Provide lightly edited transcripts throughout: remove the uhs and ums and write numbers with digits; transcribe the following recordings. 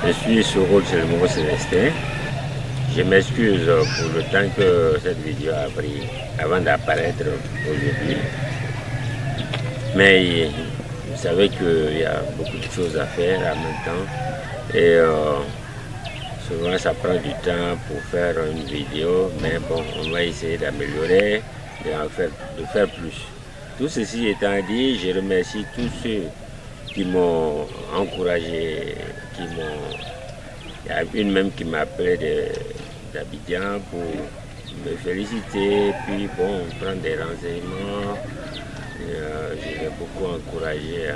Je suis sur Rôle Célimo Célestin. Je m'excuse pour le temps que cette vidéo a pris avant d'apparaître aujourd'hui. Mais vous savez qu'il y a beaucoup de choses à faire en même temps. Et souvent ça prend du temps pour faire une vidéo. Mais bon, on va essayer d'améliorer, de faire plus. Tout ceci étant dit, je remercie tous ceux qui m'ont encouragé, il y a une même qui m'a appelé d'Abidjan pour me féliciter, puis bon, prendre des renseignements. Je l'ai beaucoup encouragé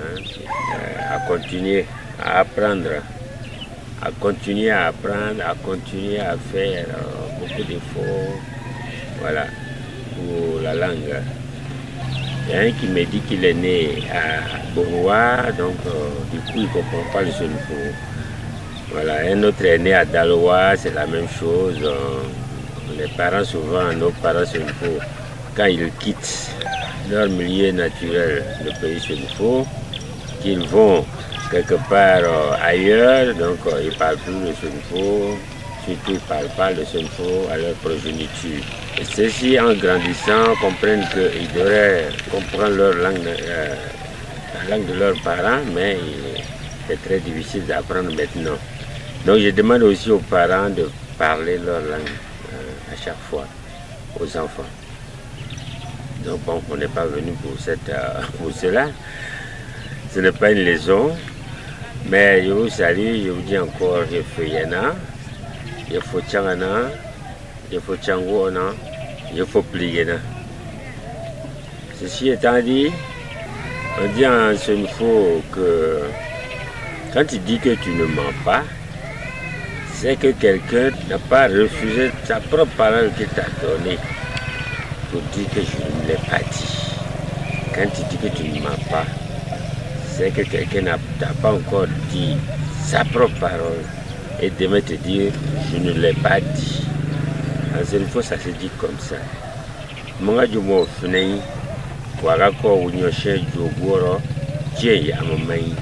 à continuer à apprendre, à continuer à faire beaucoup d'efforts, voilà, pour la langue. Il y a un qui me dit qu'il est né à Boroua, donc du coup il ne comprend pas le Senfo. Voilà, un autre est né à Daloa, c'est la même chose. Les parents, souvent, nos parents Senfo, quand ils quittent leur milieu naturel, le pays Senfo, qu'ils vont quelque part ailleurs, donc ils ne parlent plus le Senfo, surtout ils ne parlent pas le Senfo à leur progéniture. Et ceux-ci, en grandissant, comprennent qu'ils devraient comprendre leur langue, la langue de leurs parents, mais c'est très difficile d'apprendre maintenant. Donc je demande aussi aux parents de parler leur langue à chaque fois aux enfants. Donc bon, on n'est pas venu pour cela. Ce n'est pas une leçon, mais je vous salue, je vous dis encore, je fais Yana, je fais Tchangana, je fais Tchangouana, je fais Pligena. Ceci étant dit, on dit en Senfo que quand tu dis que tu ne mens pas, c'est que quelqu'un n'a pas refusé sa propre parole qu'il t'a donnée pour dire que je ne l'ai pas dit. Quand tu dis que tu ne mens pas, c'est que quelqu'un n'a pas encore dit sa propre parole et demain te dire je ne l'ai pas dit. En Senfo, ça se dit comme ça. Monga jumo funei warako unyoshe jogoro je amamai.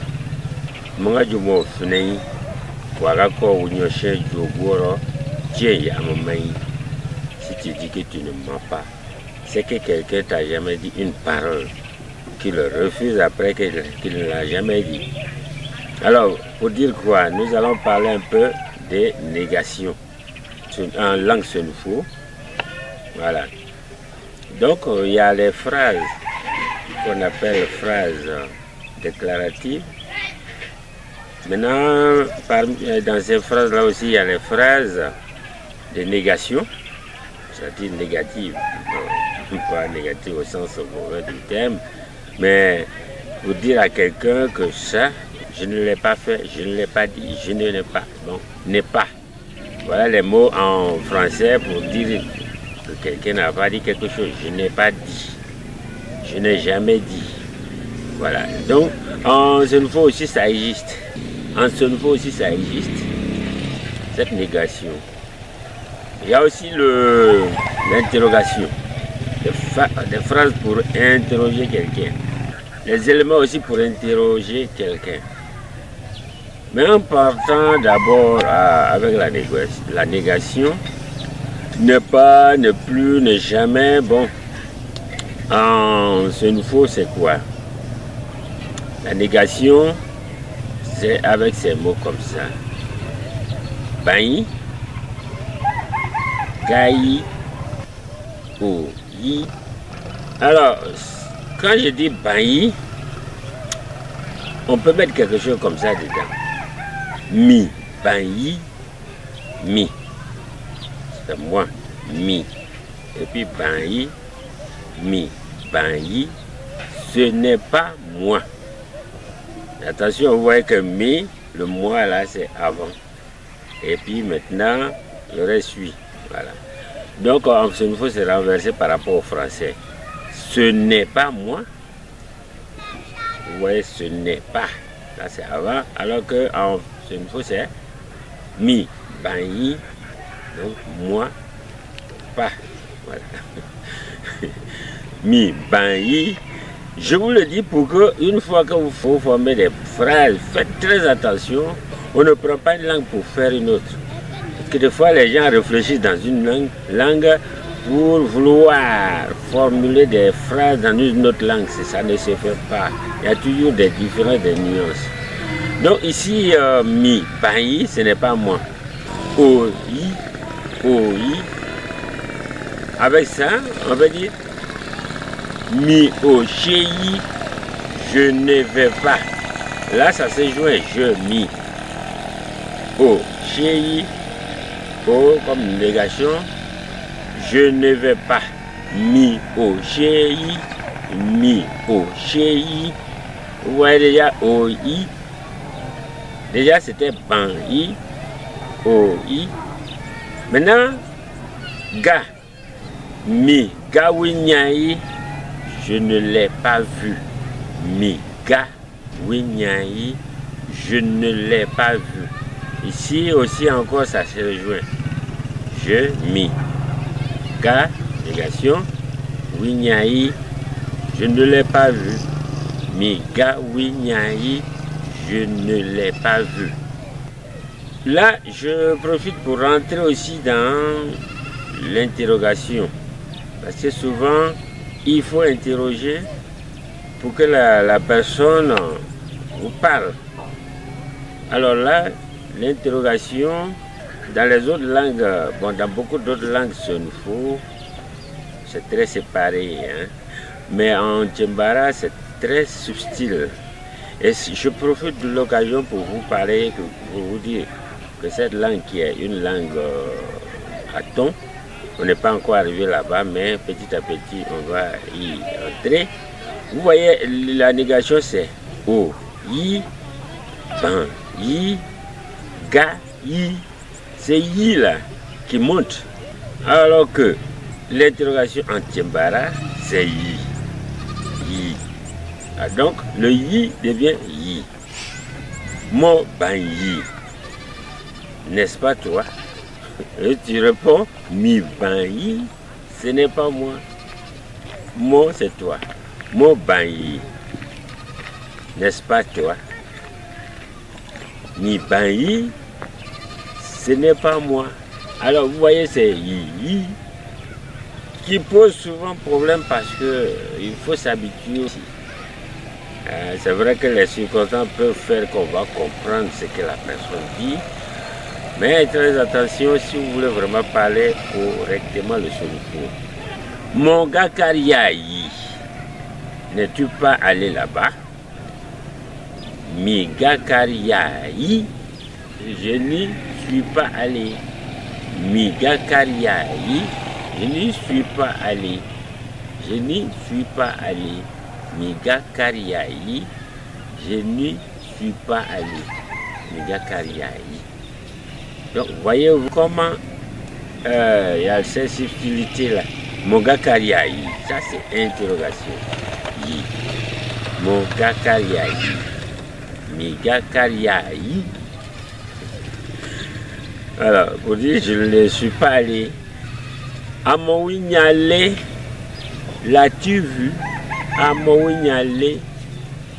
Monga jumo funei warako unyoshe jogoro je amamai. Si tu dis que tu ne mens pas, c'est que quelqu'un t'a jamais dit une parole qu'il refuse après qu'il ne l'a jamais dit. Alors, pour dire quoi, nous allons parler un peu des négations en langue Senfo. Voilà. Donc, il y a les phrases qu'on appelle phrases déclaratives. Maintenant, dans ces phrases-là aussi, il y a les phrases de négation, c'est-à-dire négatives. Non, pas négatives au sens mauvais du terme, mais pour dire à quelqu'un que ça, je ne l'ai pas fait, je ne l'ai pas dit, je ne l'ai pas. Bon, n'est pas. Voilà les mots en français pour dire que quelqu'un n'a pas dit quelque chose. Je n'ai pas dit. Je n'ai jamais dit. Voilà. Donc, en Senfo aussi, ça existe. En Senfo aussi, ça existe. Cette négation. Il y a aussi l'interrogation. Des phrases pour interroger quelqu'un. Les éléments aussi pour interroger quelqu'un. Mais en partant d'abord avec la négation, ne pas, ne plus, ne jamais, bon, en Senfo c'est quoi? La négation, c'est avec ces mots comme ça. Bayi, gayi, ou yi. Alors, quand je dis bayi, on peut mettre quelque chose comme ça dedans. Mi, bayi, mi. C'est moi, mi. Et puis bayi, mi, bayi, ce n'est pas moi. Attention, vous voyez que mi, le moi là, c'est avant. Et puis maintenant, le reste suit. Voilà. Donc, en Senfo, c'est renversé par rapport au français. Ce n'est pas moi. Vous voyez, ce n'est pas. Là, c'est avant. Alors que en Senfo, c'est mi, bayi, donc moi, pas. Voilà. Mi, bayi. Je vous le dis pour que, une fois que vous formez des phrases, faites très attention On ne prend pas une langue pour faire une autre. Parce que des fois, les gens réfléchissent dans une langue pour vouloir formuler des phrases dans une autre langue. Ça ne se fait pas. Il y a toujours des différences, des nuances. Donc ici, mi, banyi, ce n'est pas moi. Oyi, oyi. Avec ça, on va dire mi, o, chéyi, je ne vais pas. Là, ça se joint, je, mi. O, chéyi, o comme négation, je ne vais pas. Mi, o, chéyi, mi, o, chéyi. Vous voyez déjà, o, i. Déjà, c'était ban, i, o, i. Maintenant, ga, mi, ga, winyai, je ne l'ai pas vu. Mi, ga, winyai, je ne l'ai pas vu. Ici aussi encore, ça se rejoint. Je, mi, ga, négation, winyai, je ne l'ai pas vu. Mi, ga, winyai, je ne l'ai pas vu. Là, je profite pour rentrer aussi dans l'interrogation. Parce que souvent, il faut interroger pour que la personne vous parle. Alors là, l'interrogation, dans les autres langues, bon, dans beaucoup d'autres langues, c'est très séparé. Hein? Mais en Tchembara, c'est très subtil. Et je profite de l'occasion pour vous parler, pour vous dire que cette langue qui est une langue à ton, on n'est pas encore arrivé là-bas, mais petit à petit, on va y entrer. Vous voyez, la négation, c'est o, yi, ban, yi, ga, yi. C'est yi là qui monte. Alors que l'interrogation en Tchembara, c'est yi. Yi. Ah, donc, le yi devient yi. Mo ban yi. N'est-ce pas toi? Et tu réponds, mi ban yi, ce n'est pas moi. Mo, c'est toi. Mo ban yi. N'est-ce pas toi? Mi ban yi, ce n'est pas moi. Alors, vous voyez, c'est yi qui pose souvent problème parce qu'il faut s'habituer aussi. C'est vrai que les circonstances peuvent faire qu'on va comprendre ce que la personne dit, mais très attention si vous voulez vraiment parler correctement le Soluku. Mon gars Kariaï, n'es-tu pas allé là-bas? Mi gars Kariaï, je n'y suis pas allé. Mi gars Kariaï, je n'y suis pas allé. Je n'y suis pas allé. Miga Kariaï, je n'y suis pas allé. Miga Kariaï. Donc, voyez-vous comment il y a cette subtilité là. Moga Kariaï, ça c'est interrogation. Yi. Moga Kariaï. Miga Kariaï. Alors, pour dire, je ne suis pas allé. Amowinyale, l'as-tu vu? Amowinyale,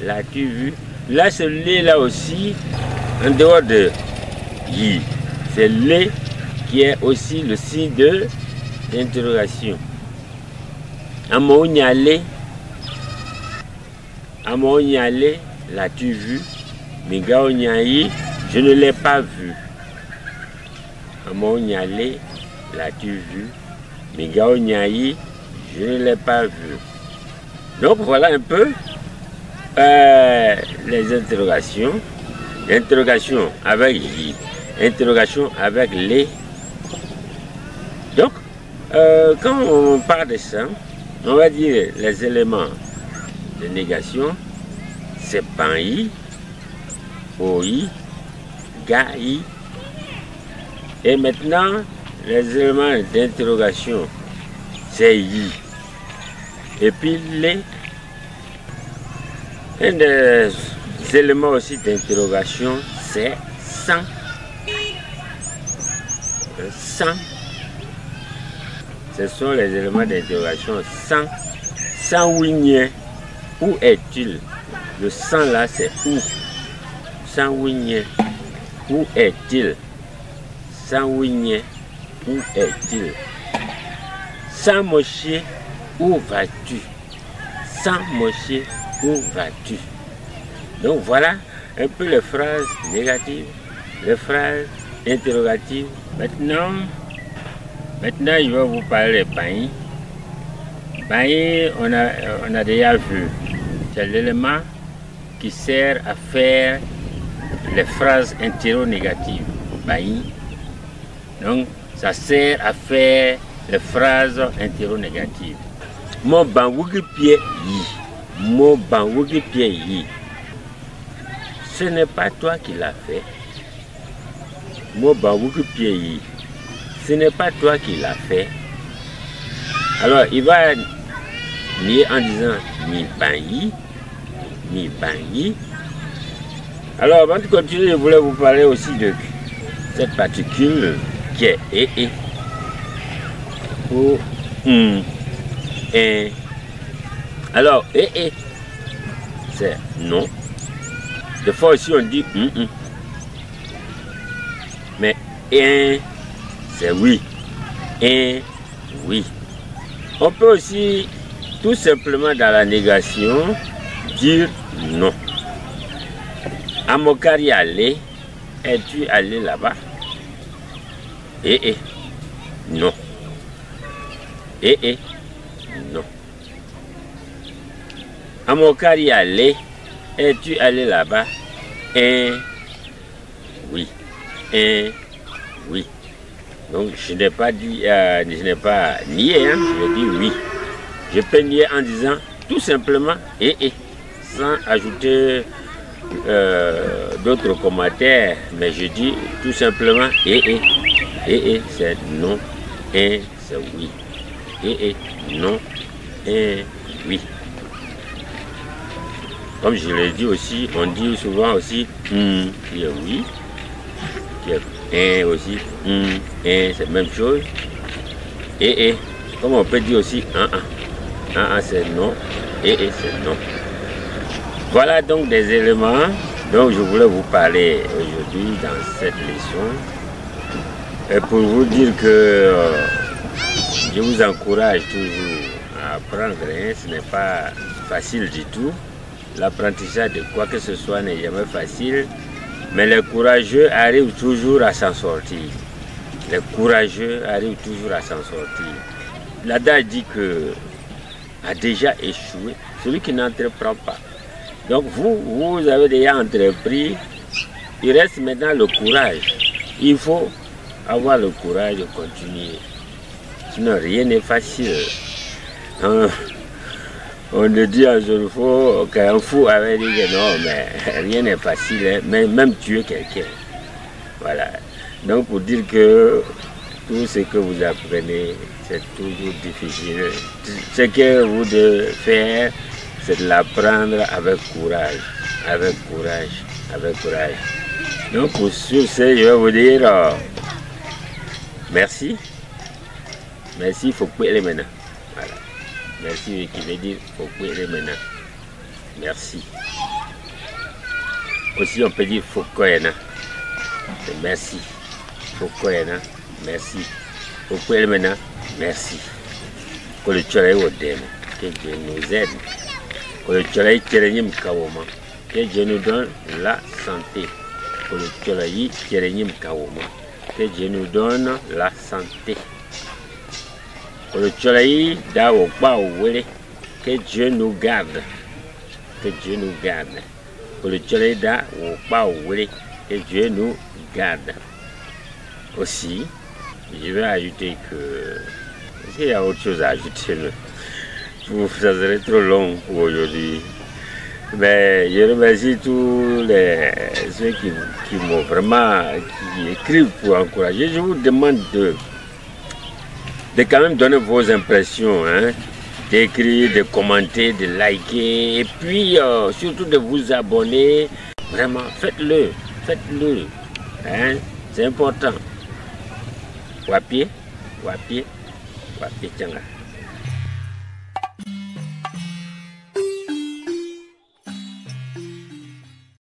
l'as-tu vu? Là, ce lait là aussi, en dehors de yi, c'est lait qui est aussi le signe d'interrogation. Amowinyale, l'as-tu vu? Migaonyayi, je ne l'ai pas vu. Amowinyale, l'as-tu vu? Migaonyayi, je ne l'ai pas vu. Donc voilà un peu les interrogations. Interrogation avec yi, interrogation avec les. Donc, quand on parle de ça, on va dire les éléments de négation, c'est banyi, oyi, gayi. Et maintenant, les éléments d'interrogation, c'est yi. Et puis les. Un des éléments aussi d'interrogation, c'est sans. Sans. Ce sont les éléments d'interrogation sans. Sans wigné. Où est-il? Le sans là, c'est où? Sans wigné. où est-il? Sans Winnie, où est-il? Sans Moshe, où vas-tu? Sans Moshe, où vas-tu? Donc voilà un peu les phrases négatives, les phrases interrogatives. Maintenant, je vais vous parler de Baï. Baï, on a déjà vu. C'est l'élément qui sert à faire les phrases interro-négatives. Baï. Donc, ça sert à faire les phrases interro-négatives. Mon bangougi pied yi. Mon bangougi pied yi. Ce n'est pas toi qui l'as fait. Mon bangougi pied yi. Ce n'est pas toi qui l'as fait. Alors, il va nier en disant mi banyi, mi banyi. Alors, avant de continuer, je voulais vous parler aussi de cette particule qui est e. Ou et. Alors, e, c'est non. Des fois aussi, on dit mais c'est oui. Oui. On peut aussi, tout simplement dans la négation, dire non. Amokari allé, es-tu allé là-bas? Non. Non. Amokari allé, es-tu allé là-bas? Oui. Oui. Donc je n'ai pas dit, je n'ai pas nié, hein, je dis oui. Je peux nier en disant tout simplement sans ajouter d'autres commentaires, mais je dis tout simplement c'est non, c'est oui. Non, oui. Comme je l'ai dit aussi, on dit souvent aussi qui est oui, qui est aussi c'est la même chose. Comme on peut dire aussi c'est non, c'est non. Voilà donc des éléments dont je voulais vous parler aujourd'hui dans cette leçon. Et pour vous dire que je vous encourage toujours à apprendre, hein, ce n'est pas facile du tout. L'apprentissage de quoi que ce soit n'est jamais facile, mais les courageux arrivent toujours à s'en sortir. Les courageux arrivent toujours à s'en sortir. L'adage dit que a déjà échoué celui qui n'entreprend pas. Donc vous avez déjà entrepris, il reste maintenant le courage. Il faut avoir le courage de continuer. Sinon rien n'est facile. On ne dit à un fou qu'un fou avait dit que non, mais rien n'est facile, hein, même tuer quelqu'un. Voilà. Donc pour dire que tout ce que vous apprenez, c'est toujours difficile. Ce que vous devez faire, c'est de l'apprendre avec courage. Avec courage. Avec courage. Donc sur ce, je vais vous dire merci. Merci, il faut couper maintenant. Voilà. Merci qui veut dire faut couper maintenant. Merci. Aussi on peut dire faut couper. C'est merci. Faut couper. Merci. Faut couper maintenant. Merci. Que le soleil au dème. Que Dieu nous aide. Que le soleil tienne kawoma. Que Dieu nous donne la santé. Que le soleil tienne kawoma. Que Dieu nous donne la santé. Que le soleil da au bas au wele. Que Dieu nous garde. Que Dieu nous garde. Que le soleil da au bas au wele. Que Dieu nous garde. Aussi, je vais ajouter que... Est-ce qu'il y a autre chose à ajouter? Ça serait trop long pour aujourd'hui. Mais je remercie tous ceux qui m'ont vraiment, qui écrivent pour encourager. Je vous demande de quand même donner vos impressions, hein, d'écrire, de commenter, de liker, et puis surtout de vous abonner. Vraiment, faites-le, faites-le. Hein, c'est important. Wapier, tiens là.